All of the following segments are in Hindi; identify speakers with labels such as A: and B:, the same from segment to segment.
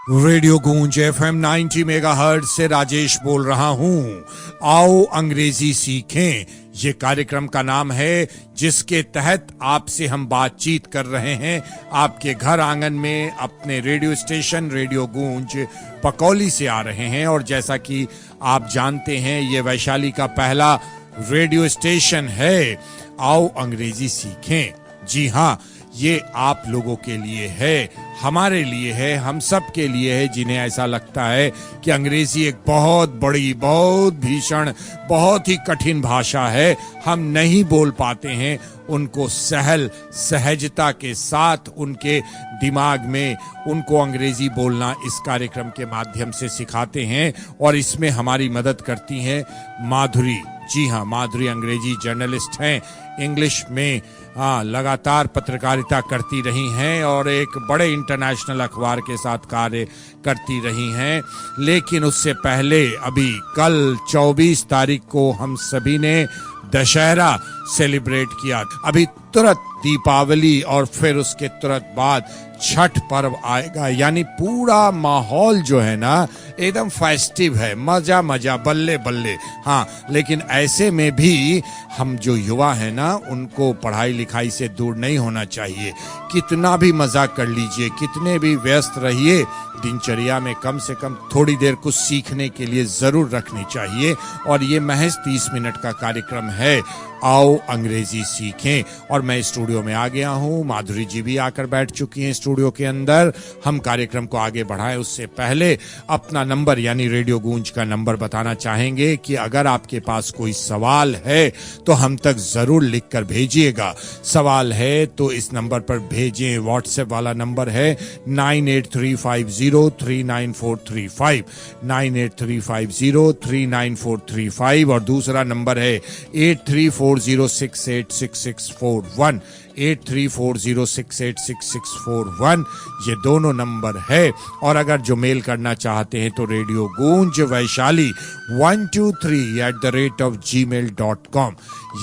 A: रेडियो गूंज FM 90 मेगाहर्ट्ज से राजेश बोल रहा हूं। आओ अंग्रेजी सीखें, ये कार्यक्रम का नाम है जिसके तहत आपसे हम बातचीत कर रहे हैं आपके घर आंगन में अपने रेडियो स्टेशन रेडियो गूंज पकौली से आ रहे हैं। और जैसा कि आप जानते हैं ये वैशाली का पहला रेडियो स्टेशन है। आओ अंग्रेजी सीखें, जी हाँ, ये आप लोगों के लिए है, हमारे लिए है, हम सब के लिए है जिन्हें ऐसा लगता है कि अंग्रेजी एक बहुत बड़ी, बहुत भीषण, बहुत ही कठिन भाषा है, हम नहीं बोल पाते हैं। उनको सहजता के साथ उनके दिमाग में उनको अंग्रेजी बोलना इस कार्यक्रम के माध्यम से सिखाते हैं। और इसमें हमारी मदद करती हैं माधुरी। जी हाँ, माधुरी अंग्रेजी जर्नलिस्ट हैं, इंग्लिश में लगातार पत्रकारिता करती रही हैं और एक बड़े इंटरनेशनल अखबार के साथ कार्य करती रही हैं। लेकिन उससे पहले अभी कल 24 तारीख को हम सभी ने दशहरा सेलिब्रेट किया। अभी तुरंत दीपावली और फिर उसके तुरंत बाद छठ पर्व आएगा, यानी पूरा माहौल जो है ना एकदम फेस्टिव है, मजा मजा, बल्ले बल्ले। हाँ, लेकिन ऐसे में भी हम जो युवा है ना उनको पढ़ाई लिखाई से दूर नहीं होना चाहिए। कितना भी मजा कर लीजिए, कितने भी व्यस्त रहिए, दिनचर्या में कम से कम थोड़ी देर कुछ सीखने के लिए जरूर रखनी चाहिए। और ये महज 30 मिनट का कार्यक्रम है, आओ अंग्रेजी सीखें। और मैं स्टूडियो में आ गया हूं, माधुरी जी भी आकर बैठ चुकी हैं स्टूडियो के अंदर। हम कार्यक्रम को आगे बढ़ाएं उससे पहले अपना नंबर यानी रेडियो गूंज का नंबर बताना चाहेंगे कि अगर आपके पास कोई सवाल है तो हम तक जरूर लिख कर भेजिएगा। सवाल है तो इस नंबर पर भेजें। व्हाट्सएप वाला नंबर है 9835039435, 9835039435। और दूसरा नंबर है 8340686641, 8340686641। ये दोनों नंबर है। और अगर जो मेल करना चाहते हैं तो रेडियो गूंज वैशाली 123@gmail.com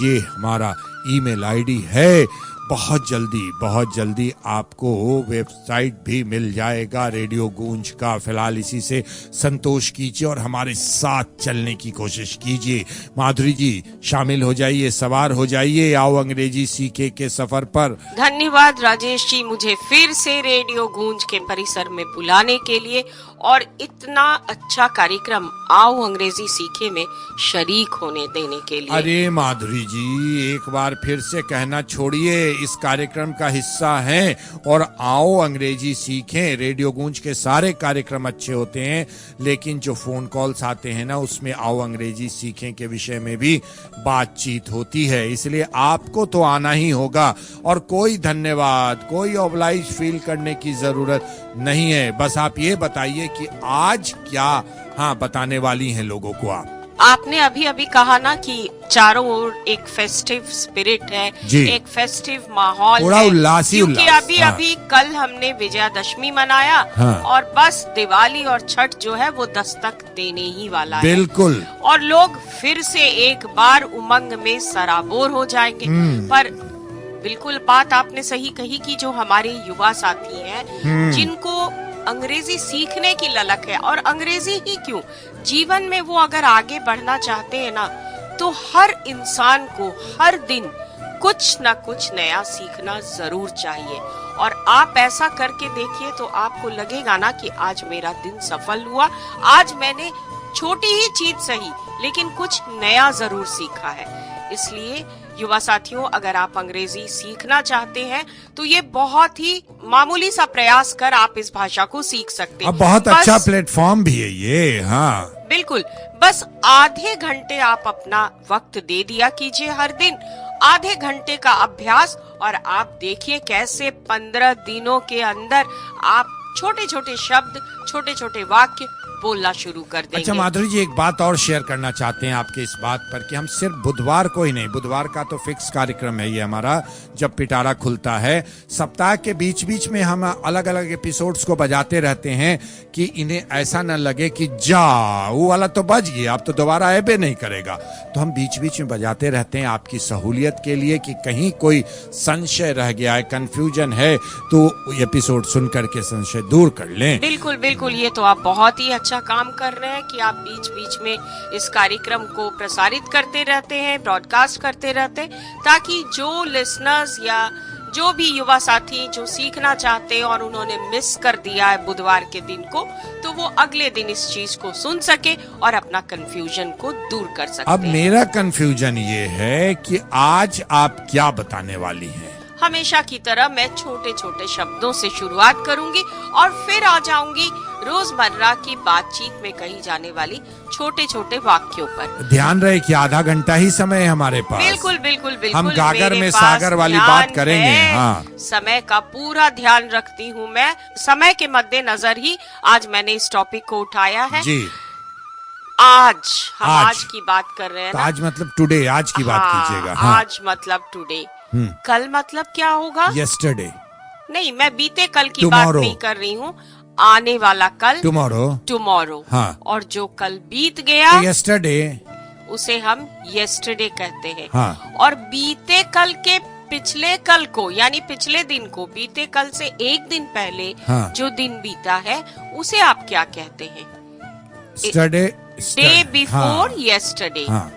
A: ये हमारा ईमेल आईडी है। बहुत जल्दी आपको वेबसाइट भी मिल जाएगा रेडियो गूंज का। फिलहाल इसी से संतोष कीजिए और हमारे साथ चलने की कोशिश कीजिए। माधुरी जी शामिल हो जाइए, सवार हो जाइए आओ अंग्रेजी सीखे के सफर पर।
B: धन्यवाद राजेश जी, मुझे फिर से रेडियो गूंज के परिसर में बुलाने के लिए और इतना अच्छा कार्यक्रम आओ अंग्रेजी सीखे में शरीक होने देने के लिए।
A: अरे माधुरी जी, एक बार फिर से कहना छोड़िए, इस कार्यक्रम का हिस्सा हैं और आओ अंग्रेजी सीखें। रेडियो गूंज के सारे कार्यक्रम अच्छे होते हैं, लेकिन जो फोन कॉल्स आते हैं ना उसमें आओ अंग्रेजी सीखें के विषय में भी बातचीत होती है। इसलिए आपको तो आना ही होगा और कोई धन्यवाद, कोई ऑब्लाइज फील करने की जरूरत नहीं है। बस आप ये बताइए कि आज क्या बताने वाली हैं लोगों को आप।
B: आपने अभी अभी कहा ना कि चारों ओर एक फेस्टिव स्पिरिट है, एक फेस्टिव माहौल है,
A: उल्लासी
B: क्योंकि अभी कल हमने विजयादशमी मनाया और बस दिवाली और छठ जो है वो दस्तक देने ही वाला है।
A: बिल्कुल।
B: और लोग फिर से एक बार उमंग में सराबोर हो जाएंगे। पर बिल्कुल बात आपने सही कही कि जो हमारे युवा साथी हैं जिनको अंग्रेजी सीखने की ललक है, और अंग्रेजी ही क्यों, जीवन में वो अगर आगे बढ़ना चाहते हैं ना तो हर इंसान को हर दिन कुछ न कुछ नया सीखना जरूर चाहिए। और आप ऐसा करके देखिए तो आपको लगेगा ना कि आज मेरा दिन सफल हुआ, आज मैंने छोटी ही चीज सही लेकिन कुछ नया जरूर सीखा है। इसलिए युवा साथियों, अगर आप अंग्रेजी सीखना चाहते हैं तो ये बहुत ही मामूली सा प्रयास कर आप इस भाषा को सीख सकते हैं।
A: बहुत अच्छा प्लेटफॉर्म भी है ये। हाँ
B: बिल्कुल, बस आधे घंटे आप अपना वक्त दे दिया कीजिए हर दिन, आधे घंटे का अभ्यास, और आप देखिए कैसे 15 दिनों के अंदर आप छोटे छोटे शब्द, छोटे छोटे वाक्य बोलना शुरू कर देंगे।
A: अच्छा माधुरी जी, एक बात और शेयर करना चाहते हैं आपके इस बात पर कि हम सिर्फ बुधवार को ही नहीं, बुधवार का तो फिक्स कार्यक्रम है ये हमारा, जब पिटारा खुलता है, सप्ताह के बीच बीच में हम अलग अलग एपिसोड्स को बजाते रहते हैं कि इन्हें ऐसा न लगे कि जा वो वाला तो बज गया, अब तो दोबारा ऐबे नहीं करेगा। तो हम बीच बीच में बजाते रहते हैं आपकी सहूलियत के लिए कि कहीं कोई संशय रह गया है, कंफ्यूजन है, तो एपिसोड सुन करके संशय दूर कर लें।
B: बिल्कुल बिल्कुल, ये तो आप बहुत ही अच्छा काम कर रहे हैं कि आप बीच बीच में इस कार्यक्रम को प्रसारित करते रहते हैं, ब्रॉडकास्ट करते रहते हैं, ताकि जो लिसनर्स या जो भी युवा साथी जो सीखना चाहते हैं और उन्होंने मिस कर दिया है बुधवार के दिन को, तो वो अगले दिन इस चीज को सुन सके और अपना कंफ्यूजन को दूर कर सकते
A: अब
B: हैं।
A: मेरा कंफ्यूजन ये है कि आज आप क्या बताने वाली हैं?
B: हमेशा की तरह मैं छोटे छोटे शब्दों से शुरुआत करूंगी और फिर आ जाऊंगी रोजमर्रा की बातचीत में कही जाने वाली छोटे छोटे वाक्यों पर।
A: ध्यान रहे कि आधा घंटा ही समय है हमारे पास।
B: बिल्कुल बिल्कुल बिल्कुल,
A: हम गागर
B: मेरे
A: में
B: पास
A: सागर वाली
B: ध्यान
A: बात करेंगे।
B: है।
A: हाँ,
B: समय का पूरा ध्यान रखती हूँ मैं, समय के मद्देनजर ही आज मैंने इस टॉपिक को उठाया है।
A: जी,
B: आज हम
A: आज।
B: आज की बात कर रहे हैं
A: तो
B: ना।
A: आज मतलब टुडे, आज की बात कीजिएगा। हाँ,
B: आज मतलब टुडे। कल मतलब क्या होगा?
A: यस्टरडे,
B: नहीं, मैं बीते कल की बात
A: Tomorrow.
B: नहीं कर रही हूँ, आने वाला कल,
A: टुमारो,
B: टुमारो।
A: हाँ।
B: और जो कल बीत गया
A: तो यस्टरडे,
B: उसे हम येस्टरडे कहते हैं।
A: हाँ।
B: और बीते कल के पिछले कल को, यानी पिछले दिन को, बीते कल से एक दिन पहले
A: हाँ।
B: जो दिन बीता है उसे आप क्या कहते हैं?
A: स्टरडे,
B: डे बिफोर येस्टरडे।
A: हाँ,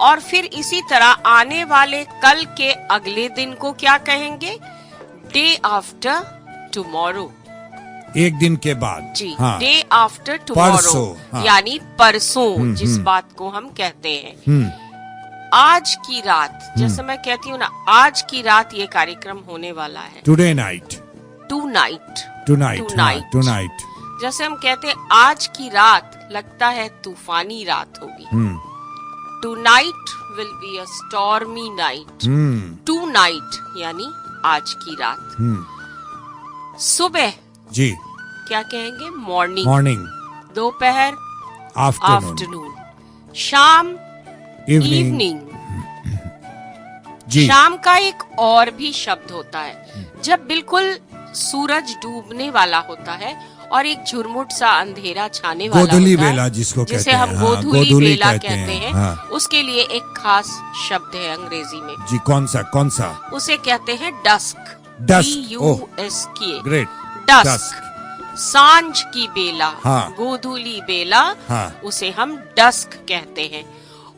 B: और फिर इसी तरह आने वाले कल के अगले दिन को क्या कहेंगे? Day after tomorrow.
A: एक दिन के बाद।
B: जी,
A: हाँ,
B: डे आफ्टर टुमारो,
A: परसों, हाँ।
B: यानी परसों, जिस बात को हम कहते हैं। आज की रात, जैसे मैं कहती हूँ ना, आज की रात ये कार्यक्रम होने वाला है।
A: Today night,
B: to night,
A: tonight, tonight.
B: जैसे हम कहते हैं आज की रात, लगता है तूफानी रात होगी। Tonight will be a stormy night. To night यानी आज की रात। सुबह
A: जी,
B: क्या कहेंगे? मॉर्निंग।
A: मॉर्निंग,
B: दोपहर
A: आफ्टरनून,
B: आफ्टरनून, शाम इवनिंग।
A: जी,
B: शाम का एक और भी शब्द होता है, जब बिल्कुल सूरज डूबने वाला होता है और एक झुरमुट सा अंधेरा छाने वाला
A: गोधूली
B: होता है,
A: बेला जिसको कहते
B: जिसे
A: हैं।
B: हम
A: हाँ,
B: गोधूली बेला कहते हैं।
A: हाँ।
B: उसके लिए एक खास शब्द है अंग्रेजी में,
A: जी, कौन सा?
B: उसे कहते हैं dusk.
A: Dusk,
B: DUSK,
A: great,
B: dusk. सांझ की बेला,
A: हाँ।
B: गोधूली बेला,
A: हाँ।
B: उसे हम डस्क कहते हैं।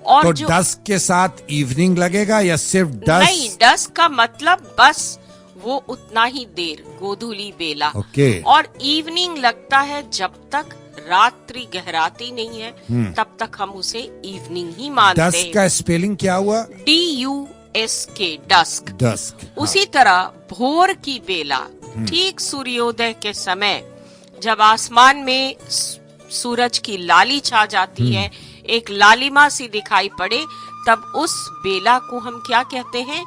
B: और
A: तो
B: जो
A: डस्क के साथ इवनिंग लगेगा या सिर्फ
B: नहीं,
A: डस्क?
B: डस्क का मतलब बस वो उतना ही देर, गोधूली बेला।
A: ओके।
B: और इवनिंग लगता है जब तक रात्रि गहराती नहीं है, तब तक हम उसे इवनिंग ही मानते
A: डस्क
B: हैं।
A: का स्पेलिंग क्या हुआ?
B: DUSK, dusk.
A: डस्क।
B: उसी तरह भोर की बेला, ठीक सूर्योदय के समय, जब आसमान में सूरज की लाली छा जाती है, एक लालिमा सी दिखाई पड़े, तब उस बेला को हम क्या कहते हैं?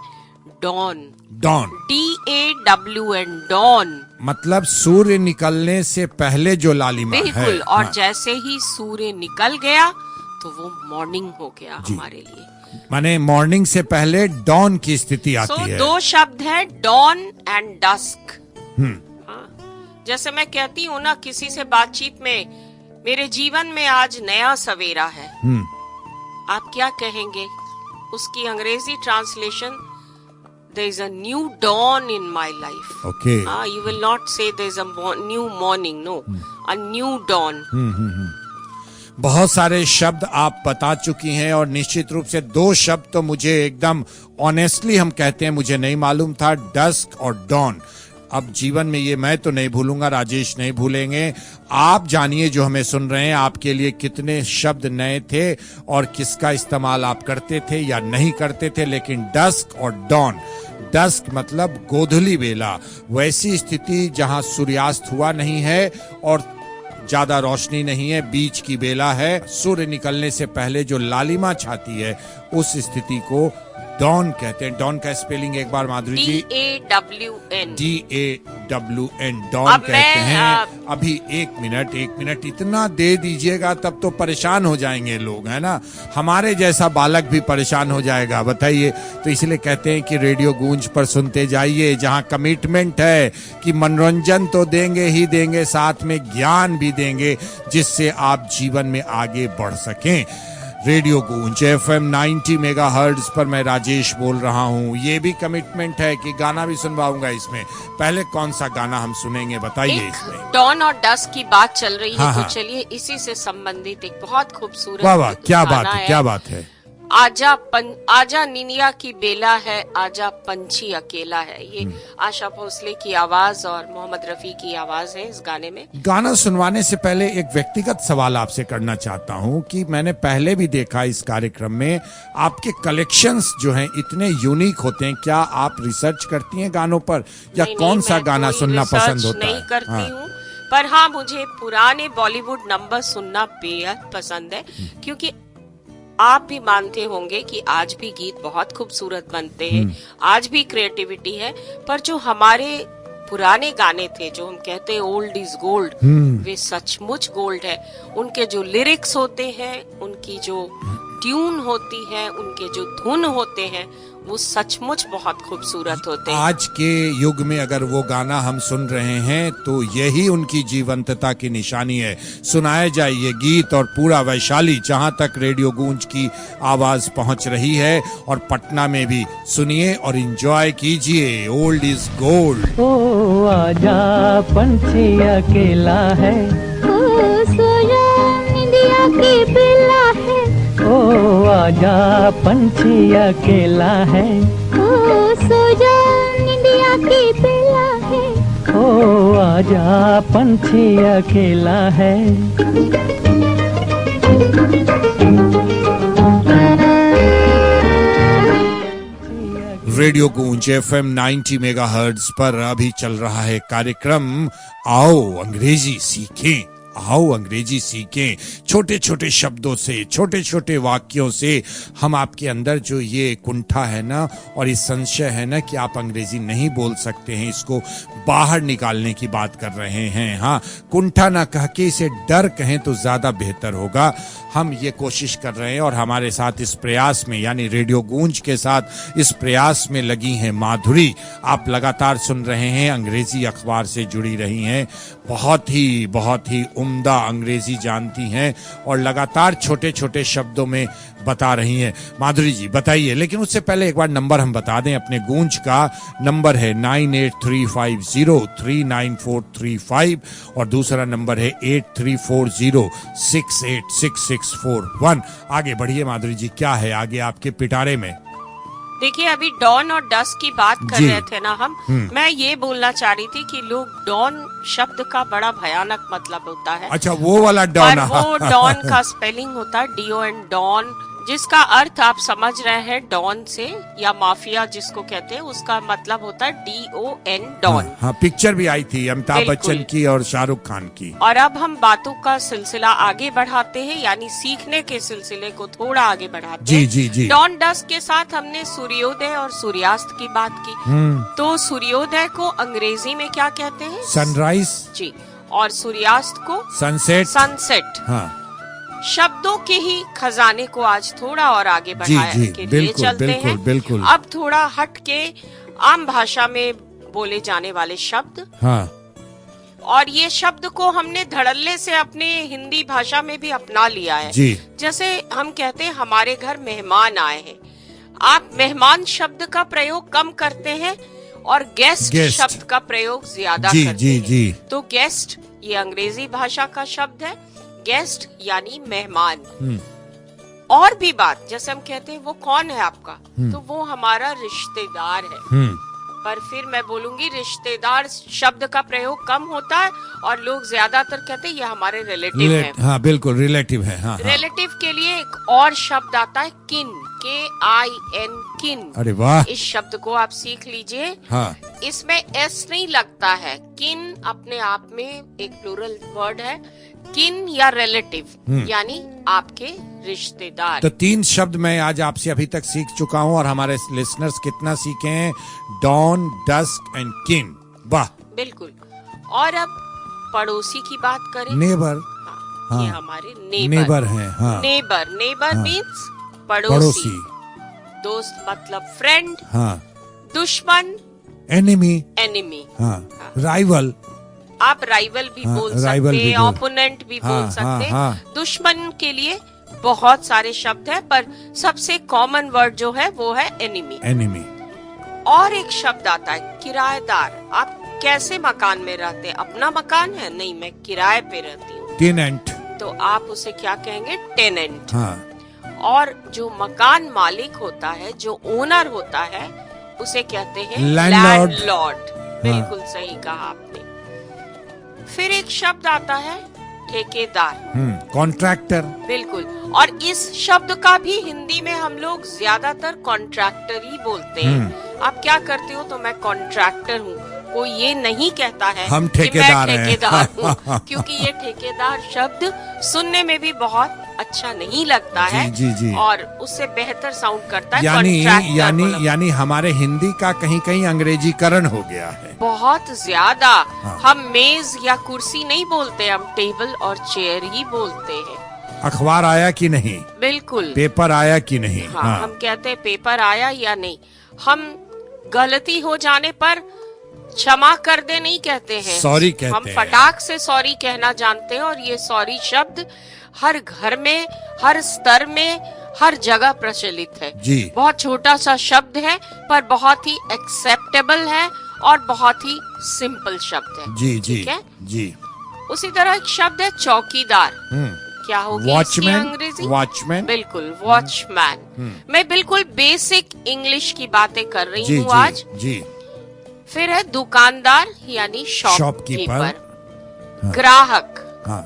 B: डॉन।
A: Dawn,
B: DAWN, dawn.
A: मतलब सूर्य निकलने से पहले जो लालिमा है।
B: बिल्कुल। और
A: हाँ।
B: जैसे ही सूर्य निकल गया तो वो मॉर्निंग हो गया हमारे लिए।
A: माने मॉर्निंग से पहले डॉन की स्थिति
B: सो
A: आती है।
B: दो शब्द है, डॉन एंड डस्क। जैसे मैं कहती हूँ ना किसी से बातचीत में, मेरे जीवन में आज नया सवेरा है, आप क्या कहेंगे? उसकी अंग्रेजी translation, there is a new dawn in my life.
A: Okay.
B: You will not say there is a new morning, no, a new dawn.
A: बहुत सारे शब्द आप बता चुकी हैं और निश्चित रूप से दो शब्द तो मुझे एकदम ऑनेस्टली हम कहते हैं मुझे नहीं मालूम था, डस्क और डॉन। अब जीवन में ये मैं तो नहीं भूलूंगा, राजेश नहीं भूलेंगे। आप जानिए जो हमें सुन रहे हैं, आपके लिए कितने शब्द नए थे और किसका इस्तेमाल आप करते थे या नहीं करते थे। लेकिन डस्क और डॉन, डस्क मतलब गोधूली बेला, वैसी स्थिति जहां सूर्यास्त हुआ नहीं है और ज्यादा रोशनी नहीं है, बीच की बेला है, सूर्य निकलने से पहले जो लालिमा छाती है, उस स्थिति को डॉन कहते हैं। डॉन का स्पेलिंग एक बार माधुरी जी?
B: DAWN।
A: DOWN डॉन
B: अब
A: कहते
B: मैं,
A: हैं। अभी एक मिनट इतना दे दीजिएगा तब तो परेशान हो जाएंगे लोग, है ना। हमारे जैसा बालक भी परेशान हो जाएगा, बताइए। तो इसलिए कहते हैं कि रेडियो गूंज पर सुनते जाइए, जहां कमिटमेंट है कि मनोरंजन तो देंगे ही देंगे, साथ में ज्ञान भी देंगे, जिससे आप जीवन में आगे बढ़ सकें। रेडियो गूंज FM 90 मेगाहर्ट्ज पर मैं राजेश बोल रहा हूँ। ये भी कमिटमेंट है कि गाना भी सुनवाऊंगा इसमें। पहले कौन सा गाना हम सुनेंगे, बताइए
B: एक
A: इसमें।
B: डॉन और डस्क की बात चल रही है,
A: हाँ,
B: तो
A: हाँ।
B: चलिए इसी से संबंधित एक बहुत खूबसूरत
A: वाह वाह, क्या
B: गाना
A: बात है, क्या बात है।
B: आजा निनिया की बेला है, आजा पंछी अकेला है। ये आशा भोसले की आवाज और मोहम्मद रफी की आवाज है इस गाने में।
A: गाना सुनवाने से पहले एक व्यक्तिगत सवाल आपसे करना चाहता हूं कि मैंने पहले भी देखा इस कार्यक्रम में, आपके कलेक्शंस जो हैं इतने यूनिक होते हैं। क्या आप रिसर्च करती हैं गानों पर, या
B: नहीं,
A: कौन सा
B: मैं
A: गाना
B: कोई
A: सुनना
B: रिसर्च
A: पसंद होता है?
B: नहीं करती
A: हाँ।
B: हूँ, पर हाँ, मुझे पुराने बॉलीवुड नंबर सुनना बेहद पसंद है, क्योंकि आप भी मानते होंगे कि आज भी गीत बहुत खूबसूरत बनते हैं, आज भी क्रिएटिविटी है, पर जो हमारे पुराने गाने थे, जो हम कहते हैं ओल्ड इज गोल्ड, वे सचमुच गोल्ड है। उनके जो लिरिक्स होते हैं, उनकी जो ट्यून होती है, उनके जो धुन होते हैं, वो सचमुच बहुत खूबसूरत होते हैं।
A: आज के युग में अगर वो गाना हम सुन रहे हैं तो यही उनकी जीवंतता की निशानी है। सुनाए जाए ये गीत, और पूरा वैशाली जहां तक रेडियो गूंज की आवाज पहुंच रही है, और पटना में भी सुनिए और एंजॉय कीजिए। Old is gold.
C: ओ आजा पंछी अकेला है,
D: ओ सोया निंदिया की बेला है,
C: ओ आजा पंछी अकेला है,
D: ओ सोया निंदिया की बेला है,
C: ओ आजा पंछी अकेला है।
A: रेडियो गूंज FM 90 मेगाहर्ट्ज पर अभी चल रहा है कार्यक्रम आओ अंग्रेजी सीखें। आओ अंग्रेजी सीखें। छोटे छोटे शब्दों से, छोटे छोटे वाक्यों से हम आपके अंदर जो ये कुंठा है ना, और ये संशय है ना कि आप अंग्रेजी नहीं बोल सकते हैं, इसको बाहर निकालने की बात कर रहे हैं। हाँ, कुंठा ना कह के इसे डर कहें तो ज्यादा बेहतर होगा। हम ये कोशिश कर रहे हैं, और हमारे साथ इस प्रयास में, यानी रेडियो गूंज के साथ इस प्रयास में लगी हैं माधुरी। आप लगातार सुन रहे हैं, अंग्रेजी अखबार से जुड़ी रही हैं, बहुत ही उम्दा अंग्रेजी जानती हैं, और लगातार छोटे छोटे शब्दों में बता रही हैं। माधुरी जी बताइए, लेकिन उससे पहले एक बार नंबर हम बता दें अपने गूंज का। नंबर है 9835039435, और दूसरा नंबर है 8340686641। आगे बढ़िए माधुरी जी, क्या है आगे आपके पिटारे में?
B: देखिए, अभी डॉन और डस्क की बात कर
A: जी।
B: रहे थे ना हम। मैं ये बोलना चाह रही थी कि लोग डॉन शब्द का बड़ा भयानक मतलब होता है।
A: अच्छा, वो वाला डॉन।
B: पर वो डॉन का स्पेलिंग होता है DON डॉन, जिसका अर्थ आप समझ रहे हैं डॉन से, या माफिया जिसको कहते हैं, उसका मतलब होता है DON डॉन।
A: हाँ, पिक्चर भी आई थी अमिताभ
B: बिल्कुल।
A: बच्चन की और शाहरुख खान की।
B: और अब हम बातों का सिलसिला आगे बढ़ाते हैं, यानी सीखने के सिलसिले को थोड़ा आगे बढ़ाते
A: जी
B: हैं।
A: जी जी।
B: डॉन डस्क के साथ हमने सूर्योदय और सूर्यास्त की बात की। तो सूर्योदय को अंग्रेजी में क्या कहते हैं?
A: सनराइज
B: जी। और सूर्यास्त को
A: सनसेट।
B: सनसेट।
A: हाँ
B: शब्दों के ही खजाने को आज थोड़ा और आगे
A: जी
B: बढ़ाने
A: जी,
B: के लिए
A: बिल्कुल
B: चलते
A: बिल्कुल
B: हैं।
A: बिल्कुल।
B: अब थोड़ा हट के आम भाषा में बोले जाने वाले शब्द,
A: हाँ
B: और ये शब्द को हमने धड़ल्ले से अपने हिंदी भाषा में भी अपना लिया है।
A: जी।
B: जैसे हम कहते हैं हमारे घर मेहमान आए हैं, आप मेहमान शब्द का प्रयोग कम करते हैं और गेस्ट शब्द का प्रयोग ज्यादा
A: जी
B: करते
A: जी
B: हैं।
A: जी।
B: तो गेस्ट ये अंग्रेजी भाषा का शब्द है, गेस्ट यानी मेहमान। और भी बात, जैसे हम कहते हैं वो कौन है आपका, तो वो हमारा रिश्तेदार है। पर फिर मैं बोलूंगी रिश्तेदार शब्द का प्रयोग कम होता है, और लोग ज्यादातर कहते हैं ये हमारे रिलेटिव हैं।
A: हाँ बिल्कुल, रिलेटिव है। हाँ हाँ।
B: रिलेटिव के लिए एक और शब्द आता है किन, KIN किन।
A: अरे वाह।
B: इस शब्द को आप सीख लीजिए।
A: हाँ
B: इसमें S नहीं लगता है। किन अपने आप में एक प्लूरल वर्ड है। किन या रिलेटिव यानी आपके रिश्तेदार।
A: तो 3 शब्द मैं आज आपसे अभी तक सीख चुका हूँ, और हमारे लिसनर्स कितना सीखे हैं? डॉन, डस्क एंड किन। वाह
B: बिल्कुल। और अब पड़ोसी की बात करें,
A: नेबर,
B: हाँ, ये हमारे नेबर
A: हैं। हाँ,
B: नेबर मीन्स पड़ोसी।
A: पड़ोसी।
B: दोस्त मतलब फ्रेंड।
A: हाँ,
B: दुश्मन
A: एनिमी।
B: हाँ।
A: राइवल,
B: आप राइवल भी बोल सकते हैं, ओपोनेंट भी बोल सकते हैं। दुश्मन के लिए बहुत सारे शब्द हैं, पर सबसे कॉमन वर्ड जो है वो है एनिमी। और एक शब्द आता है किराएदार। आप कैसे मकान में रहते हैं? अपना मकान है? नहीं, मैं किराए पे रहती हूँ।
A: टेनेंट।
B: तो आप उसे क्या कहेंगे? टेनेंट।
A: हाँ।
B: और जो मकान मालिक होता है, जो ओनर होता है, उसे कहते हैं लैंडलॉर्ड। बिल्कुल सही कहा आपने। फिर एक शब्द आता है ठेकेदार,
A: कॉन्ट्रैक्टर।
B: बिल्कुल। और इस शब्द का भी हिंदी में हम लोग ज्यादातर कॉन्ट्रैक्टर ही बोलते हैं। आप क्या करते हो? तो मैं कॉन्ट्रैक्टर हूँ। कोई ये नहीं कहता है
A: हम
B: कि मैं
A: ठेकेदार
B: हूँ, क्योंकि ये ठेकेदार शब्द सुनने में भी बहुत अच्छा नहीं लगता है।
A: जी।
B: और उससे बेहतर साउंड करता है
A: यानी हमारे हिंदी का कहीं कहीं अंग्रेजीकरण हो गया है
B: बहुत ज्यादा।
A: हाँ।
B: हम मेज या कुर्सी नहीं बोलते, हम टेबल और चेयर ही बोलते हैं।
A: अखबार आया कि नहीं?
B: बिल्कुल।
A: पेपर आया कि नहीं?
B: हाँ। हम कहते हैं पेपर आया या नहीं। हम गलती हो जाने पर क्षमा कर दे नहीं कहते हैं,
A: सॉरी कहते
B: हम
A: हैं।
B: फटाक से सॉरी कहना जानते हैं। और ये सॉरी शब्द हर घर में, हर स्तर में, हर जगह प्रचलित है।
A: जी।
B: बहुत छोटा सा शब्द है, पर बहुत ही एक्सेप्टेबल है और बहुत ही सिंपल शब्द है।
A: जी
B: ठीक है?
A: जी।
B: उसी तरह एक शब्द है चौकीदार। क्या होगी इसकी अंग्रेजी?
A: वॉचमैन।
B: बिल्कुल, वॉचमैन। मैं बिल्कुल बेसिक इंग्लिश की बातें कर रही हूँ आज।
A: जी।
B: फिर है दुकानदार यानी शॉपकीपर।
A: हाँ।
B: ग्राहक।
A: हाँ,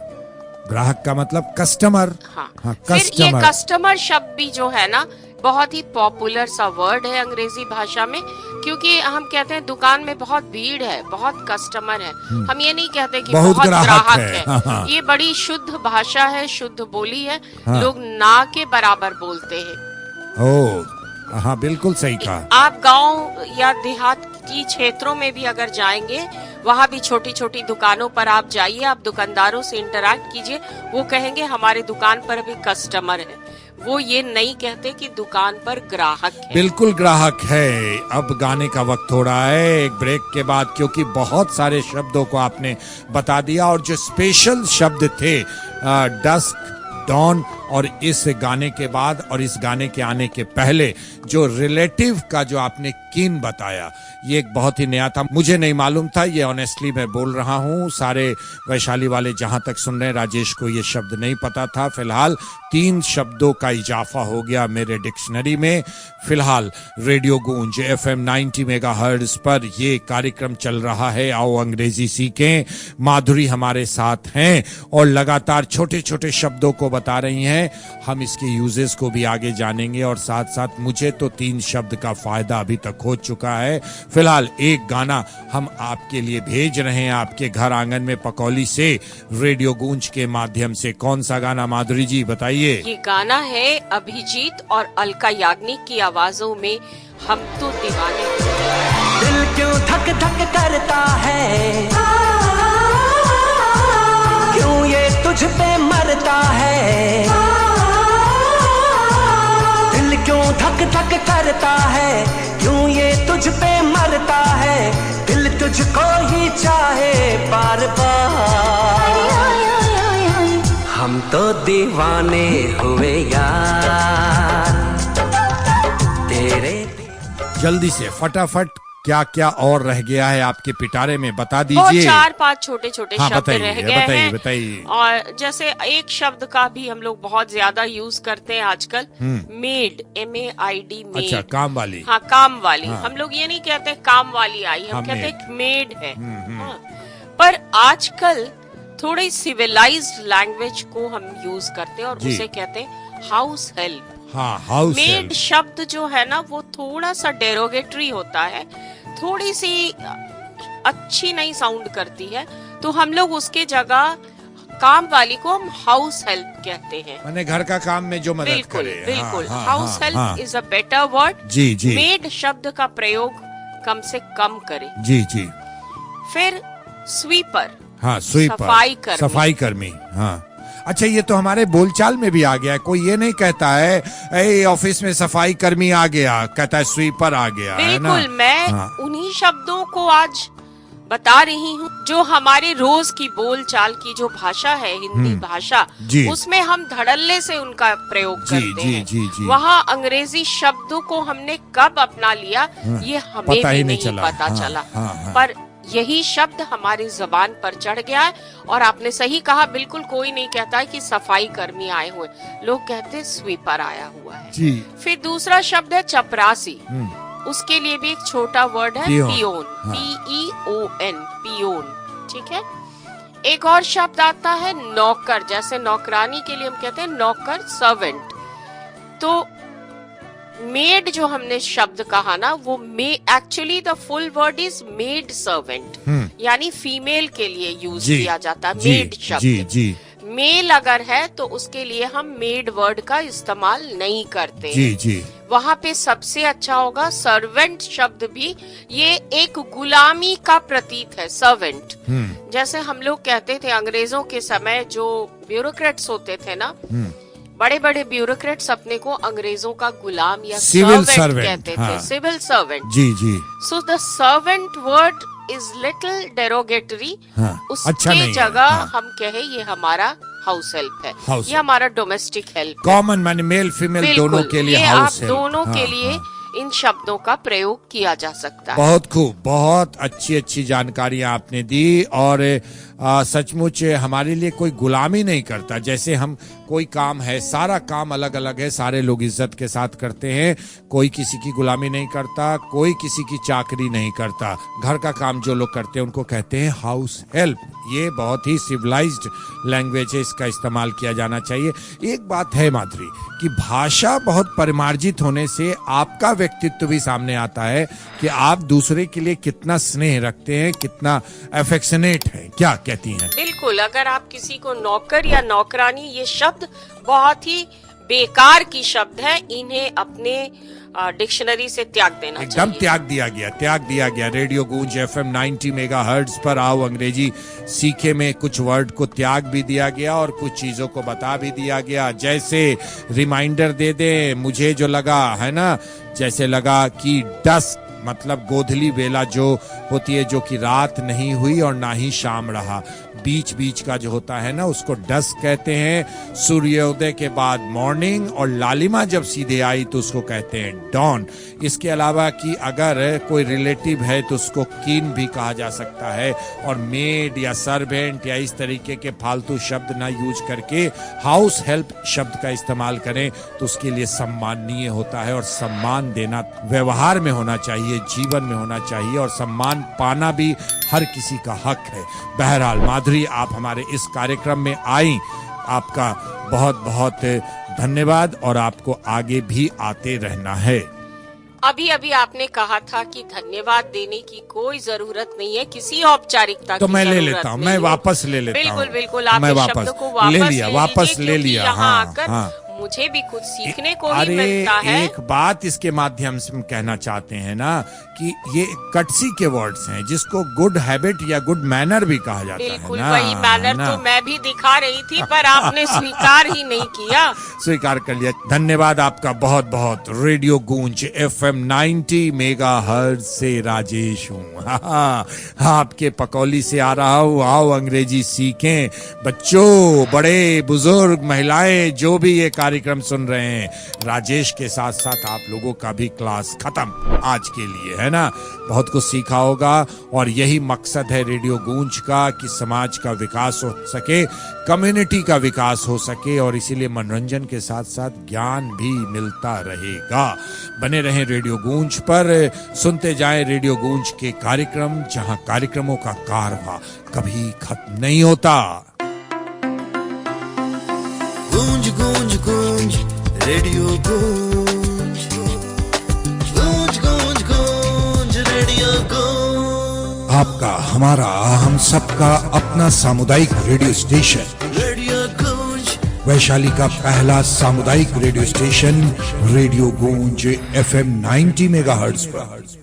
A: ग्राहक का मतलब कस्टमर।
B: हाँ।
A: कस्टमर।
B: फिर ये कस्टमर शब्द भी जो है ना, बहुत ही पॉपुलर सा वर्ड है अंग्रेजी भाषा में, क्योंकि हम कहते हैं दुकान में बहुत भीड़ है, बहुत कस्टमर है। हम ये नहीं कहते कि बहुत ग्राहक है।
A: हाँ।
B: ये बड़ी शुद्ध भाषा है, शुद्ध बोली है।
A: हाँ।
B: लोग ना के बराबर बोलते हैं।
A: ओह, हाँ, बिल्कुल सही कहा।
B: आप गांव या देहात की क्षेत्रों में भी अगर जाएंगे, वहाँ भी छोटी छोटी दुकानों पर आप जाइए, आप दुकानदारों से इंटरैक्ट कीजिए, वो कहेंगे हमारे दुकान पर अभी कस्टमर है। वो ये नहीं कहते कि दुकान पर ग्राहक है।
A: बिल्कुल ग्राहक है। अब गाने का वक्त हो रहा है एक ब्रेक के बाद, क्योंकि बहुत सारे शब्दों को आपने बता दिया और जो स्पेशल शब्द थे डस्क, डॉन, और इस गाने के बाद और इस गाने के आने के पहले जो रिलेटिव का जो आपने किन बताया, ये एक बहुत ही नया था, मुझे नहीं मालूम था। ये ऑनेस्टली मैं बोल रहा हूँ। सारे वैशाली वाले जहां तक सुन रहे हैं, राजेश को ये शब्द नहीं पता था। फिलहाल 3 शब्दों का इजाफा हो गया मेरे डिक्शनरी में। फिलहाल रेडियो गूंज FM 90 मेगाहर्ट्ज पर ये कार्यक्रम चल रहा है, आओ अंग्रेजी सीखें। माधुरी हमारे साथ हैं और लगातार छोटे छोटे शब्दों को बता रही हैं। हम इसके यूजेस को भी आगे जानेंगे और साथ साथ मुझे तो 3 शब्द का फायदा अभी तक हो चुका है। फिलहाल एक गाना हम आपके लिए भेज रहे हैं आपके घर आंगन में पकौली से, रेडियो गूंज के माध्यम से। कौन सा गाना माधुरी जी बताइए?
B: ये गाना है अभिजीत और अलका याग्निक की आवाजों में, हम तो दीवाने।
E: दिल क्यों धक धक करता है, क्यों ये तुझ पे मरता है, दिल क्यों धक धक करता है, क्यों ये तुझ पे मरता है, दिल तुझको ही चाहे बार बार, हम तो दीवाने हुए यार तेरे।
A: जल्दी से फटाफट क्या क्या और रह गया है आपके पिटारे में बता
B: वो
A: दीजिए।
B: 4-5 छोटे छोटे
A: हाँ,
B: शब्द रह गए हैं।
A: बताइए।
B: और जैसे एक शब्द का भी हम लोग बहुत ज्यादा यूज करते हैं आजकल, मेड, MAID, मेड।
A: अच्छा, काम वाली।
B: हाँ, काम वाली।
A: हाँ।
B: हम लोग ये नहीं कहते काम वाली आई, हम
A: हाँ,
B: कहते
A: मेड।
B: हैं मेड है। हाँ। पर आजकल थोड़ी सिविलाइज्ड लैंग्वेज को हम यूज करते हैं और
A: जी।
B: उसे कहते हैं हाउस हेल्प।
A: हाँ, हाउस
B: मेड
A: हेल्प।
B: शब्द जो है ना, वो थोड़ा सा डेरोगेटरी होता है, थोड़ी सी अच्छी नहीं साउंड करती है, तो हम लोग उसके जगह काम वाली को हम हाउस हेल्प कहते हैं।
A: मैंने घर का काम में जो मदद
B: बिल्कुल
A: करे।
B: बिल्कुल,
A: हाँ,
B: हाउस
A: हाँ, हाँ।
B: Help is a better word.
A: जी जी
B: मेड शब्द का प्रयोग कम से कम करें।
A: जी जी।
B: फिर स्वीपर,
A: हाँ स्वीपर, सफाई कर्मी। हाँ अच्छा, ये तो हमारे बोलचाल में भी आ गया है। कोई ये नहीं कहता है ए ऑफिस में सफाई कर्मी आ गया, कहता है स्वीपर आ गया, है ना?
B: बिल्कुल, मैं उन्हीं शब्दों को आज बता रही हूँ जो हमारे रोज की बोलचाल की जो भाषा है, हिंदी भाषा, उसमें हम धड़ल्ले से उनका प्रयोग करते हैं। वहाँ अंग्रेजी शब्दों को हमने कब अपना लिया ये हमें भी नहीं पता चला। पर यही शब्द हमारी जबान पर चढ़ गया है। और आपने सही कहा, बिल्कुल कोई नहीं कहता है कि सफाई कर्मी आए हुए, लोग कहते हैं स्वीपर आया हुआ है जी। फिर दूसरा शब्द है चपरासी, उसके लिए भी एक छोटा वर्ड है पियोन, PEON, पियोन, ठीक है। एक और शब्द आता है नौकर, जैसे नौकरानी के लिए हम कहते हैं नौकर, सर्वेंट। तो मेड जो हमने शब्द कहा ना, वो actually the full word is maid servant, यानी फीमेल के लिए यूज किया जाता है मेड शब्द। मेल अगर है तो उसके लिए हम मेड वर्ड का इस्तेमाल नहीं करते। वहाँ पे सबसे अच्छा होगा सर्वेंट शब्द भी, ये एक गुलामी का प्रतीक है सर्वेंट। जैसे हम लोग कहते थे अंग्रेजों के समय, जो ब्यूरोक्रेट्स होते थे ना, बड़े बड़े ब्यूरोक्रेट्स अपने को अंग्रेजों का गुलाम या सर्वेंट कहते थे, civil servant. So the servant word is little derogatory. उसकी जगह हम कहे ये हमारा हाउस हेल्प है, ये हमारा domestic help,
A: common man, male female दोनों के लिए हाउस हेल्प,
B: दोनों के लिए इन शब्दों का प्रयोग किया जा सकता है।
A: बहुत खूब, बहुत अच्छी जानकारियां आपने दी। और सचमुच हमारे लिए कोई गुलामी नहीं करता। जैसे हम कोई काम है, सारा काम अलग अलग है, सारे लोग इज्जत के साथ करते हैं, कोई किसी की गुलामी नहीं करता, कोई किसी की चाकरी नहीं करता। घर का काम जो लोग करते हैं उनको कहते हैं हाउस हेल्प। ये बहुत ही सिविलाइज्ड लैंग्वेज है, इसका इस्तेमाल किया जाना चाहिए। एक बात है माधुरी, कि भाषा बहुत परिमार्जित होने से आपका व्यक्तित्व भी सामने आता है कि आप दूसरे के लिए कितना स्नेह रखते हैं, कितना अफेक्शनेट है। क्या कहती हैं?
B: बिल्कुल, अगर आप किसी को नौकर या नौकरानी, ये शब्द बहुत ही बेकार की शब्द है, इन्हें अपने डिक्शनरी से त्याग देना चाहिए।
A: एकदम त्याग दिया गया। रेडियो गूंज FM 90 मेगाहर्ट्ज पर आओ अंग्रेजी सीखे में कुछ वर्ड को त्याग भी दिया गया और कुछ चीजों को बता भी दिया गया। जैसे रिमाइंडर दे दे, मुझे जो लगा है ना, जैसे लगा कि डस्क मतलब गोधली बेला जो होती है, जो कि रात नहीं हुई और ना ही शाम रहा, बीच बीच का जो होता है ना, उसको डस्क कहते हैं। सूर्योदय के बाद मॉर्निंग, और लालिमा जब सीधे आई तो उसको कहते हैं डॉन। इसके अलावा कि अगर कोई रिलेटिव है तो उसको कीन भी कहा जा सकता है। और मेड या सर्वेंट या इस तरीके के फालतू शब्द ना यूज करके हाउस हेल्प शब्द का इस्तेमाल करें तो उसके लिए सम्माननीय होता है। और सम्मान देना व्यवहार में होना चाहिए, जीवन में होना चाहिए, और सम्मान पाना भी हर किसी का हक है। बहरहाल माधुरी, आप हमारे इस कार्यक्रम में आई, आपका बहुत बहुत धन्यवाद, और आपको आगे भी आते रहना है।
B: अभी आपने कहा था कि धन्यवाद देने की कोई जरूरत नहीं है, किसी औपचारिकता
A: तो मैं ले लेता हूँ, मैं वापस ले लेता हूँ।
B: बिल्कुल, आपने शब्द को वापस ले लिया।
A: यहाँ आकर
B: मुझे भी कुछ सीखने को ही मिलता है।
A: एक बात इसके माध्यम से हम कहना चाहते हैं ना, कि ये कटसी के वर्ड्स हैं जिसको गुड हैबिट या गुड मैनर भी कहा जाता है।
B: बिल्कुल वही मैनर तो मैं भी दिखा रही थी, पर आपने स्वीकार ही नहीं किया।
A: स्वीकार कर लिया, धन्यवाद आपका बहुत बहुत। रेडियो गूंज FM 90 मेगाहर्ट्ज से राजेश हूँ। आपके पकौली से आ रहा हूँ। आओ अंग्रेजी सीखें। बच्चों, बड़े बुजुर्ग, महिलाएं, जो भी ये कार्यक्रम सुन रहे हैं, राजेश के साथ साथ आप लोगों का भी क्लास खत्म आज के लिए, है ना? बहुत कुछ सीखा होगा, और यही मकसद है रेडियो गूंज का, कि समाज का विकास हो सके, कम्युनिटी का विकास हो सके, और इसीलिए मनोरंजन के साथ साथ ज्ञान भी मिलता रहेगा। बने रहें रेडियो गूंज पर, सुनते जाएं रेडियो गूंज के कार्यक्रम, जहां कार्यक्रमों का कारवां कभी खत्म नहीं होता।
F: गूंज गूंज गूंज रेडियो गूंज, गूंज गूंज गूंज रेडियो गूंज।
A: आपका, हमारा, हम सबका अपना सामुदायिक रेडियो स्टेशन,
F: रेडियो गूंज,
A: वैशाली का पहला सामुदायिक रेडियो स्टेशन, रेडियो गूंज FM 90 मेगाहर्ट्ज पर।